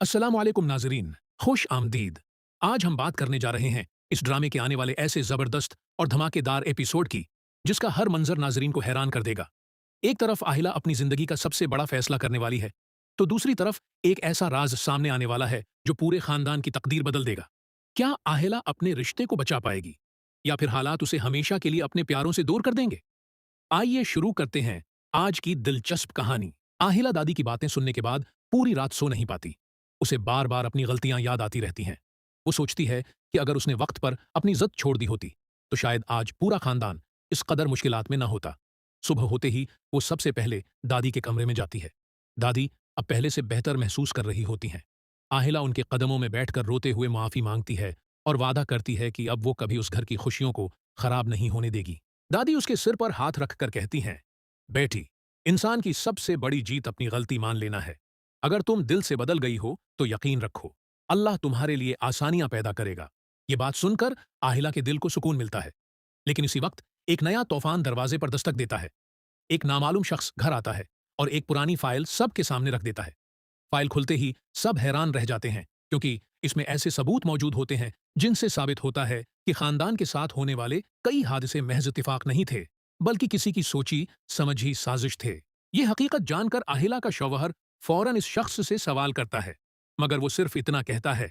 अस्सलामुअलैकुम नाजरीन, खुश आमदीद। आज हम बात करने जा रहे हैं इस ड्रामे के आने वाले ऐसे जबरदस्त और धमाकेदार एपिसोड की जिसका हर मंजर नाजरीन को हैरान कर देगा। एक तरफ आहिला अपनी जिंदगी का सबसे बड़ा फैसला करने वाली है, तो दूसरी तरफ एक ऐसा राज सामने आने वाला है जो पूरे खानदान की तकदीर बदल देगा। क्या आहिला अपने रिश्ते को बचा पाएगी या फिर हालात उसे हमेशा के लिए अपने प्यारों से दूर कर देंगे? आइए शुरू करते हैं आज की दिलचस्प कहानी। आहिला दादी की बातें सुनने के बाद पूरी रात सो नहीं पाती। उसे बार बार अपनी गलतियां याद आती रहती हैं। वो सोचती है कि अगर उसने वक्त पर अपनी जिद छोड़ दी होती तो शायद आज पूरा खानदान इस कदर मुश्किलात में न होता। सुबह होते ही वो सबसे पहले दादी के कमरे में जाती है। दादी अब पहले से बेहतर महसूस कर रही होती हैं। आहिला उनके कदमों में बैठकर रोते हुए माफी मांगती है और वादा करती है कि अब वो कभी उस घर की खुशियों को खराब नहीं होने देगी। दादी उसके सिर पर हाथ रखकर कहती हैं, बेटी, इंसान की सबसे बड़ी जीत अपनी गलती मान लेना है। अगर तुम दिल से बदल गई हो तो यकीन रखो, अल्लाह तुम्हारे लिए आसानियां पैदा करेगा। ये बात सुनकर आहिला के दिल को सुकून मिलता है। लेकिन इसी वक्त एक नया तूफान दरवाजे पर दस्तक देता है। एक नामालूम शख्स घर आता है और एक पुरानी फाइल सबके सामने रख देता है। फाइल खुलते ही सब हैरान रह जाते हैं, क्योंकि इसमें ऐसे सबूत मौजूद होते हैं जिनसे साबित होता है कि खानदान के साथ होने वाले कई हादसे महज इत्तेफाक नहीं थे, बल्कि किसी की सोची समझी साजिश थे। ये हकीकत जानकर आहिला का शौहर फौरन इस शख्स से सवाल करता है, मगर वो सिर्फ इतना कहता है,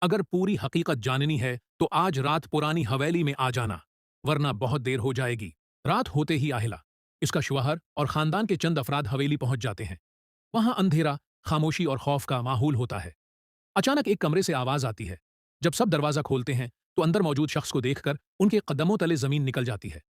अगर पूरी हकीकत जाननी है तो आज रात पुरानी हवेली में आ जाना, वरना बहुत देर हो जाएगी। रात होते ही आहिला, इसका शौहर और खानदान के चंद अफराद हवेली पहुंच जाते हैं। वहां अंधेरा, खामोशी और खौफ का माहौल होता है। अचानक एक कमरे से आवाज आती है। जब सब दरवाजा खोलते हैं तो अंदर मौजूद शख्स को देखकर उनके कदमों तले जमीन निकल जाती है।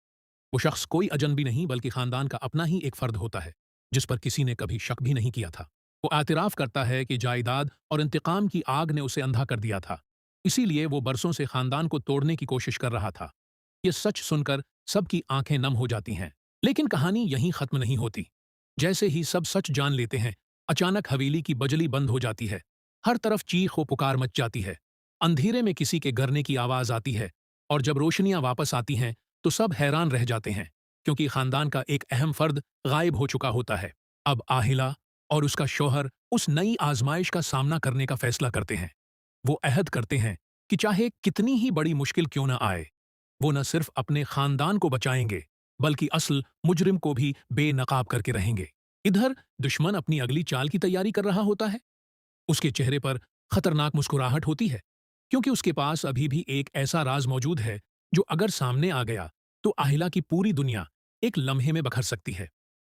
वो शख्स कोई अजनबी नहीं बल्कि खानदान का अपना ही एक फर्द होता है, जिस पर किसी ने कभी शक भी नहीं किया था। वो एतराफ करता है कि जायदाद और इंतकाम की आग ने उसे अंधा कर दिया था, इसीलिए वो बरसों से खानदान को तोड़ने की कोशिश कर रहा था। ये सच सुनकर सबकी आंखें नम हो जाती हैं। लेकिन कहानी यहीं खत्म नहीं होती। जैसे ही सब सच जान लेते हैं, अचानक हवेली की बजली बंद हो जाती है। हर तरफ चीख व पुकार मच जाती है। अंधेरे में किसी के गरने की आवाज आती है, और जब रोशनियां वापस आती हैं तो सब हैरान रह जाते हैं, क्योंकि खानदान का एक अहम फर्द गायब हो चुका होता है। अब आहिला और उसका शौहर उस नई आजमाइश का सामना करने का फैसला करते हैं। वो अहद करते हैं कि चाहे कितनी ही बड़ी मुश्किल क्यों न आए, वो न सिर्फ अपने खानदान को बचाएंगे बल्कि असल मुजरिम को भी बेनकाब करके रहेंगे। इधर दुश्मन अपनी अगली चाल की तैयारी कर रहा होता है। उसके चेहरे पर खतरनाक मुस्कुराहट होती है, क्योंकि उसके पास अभी भी एक ऐसा राज मौजूद है जो अगर सामने आ गया तो आहिला की पूरी दुनिया एक लम्हे में बखर सकती है।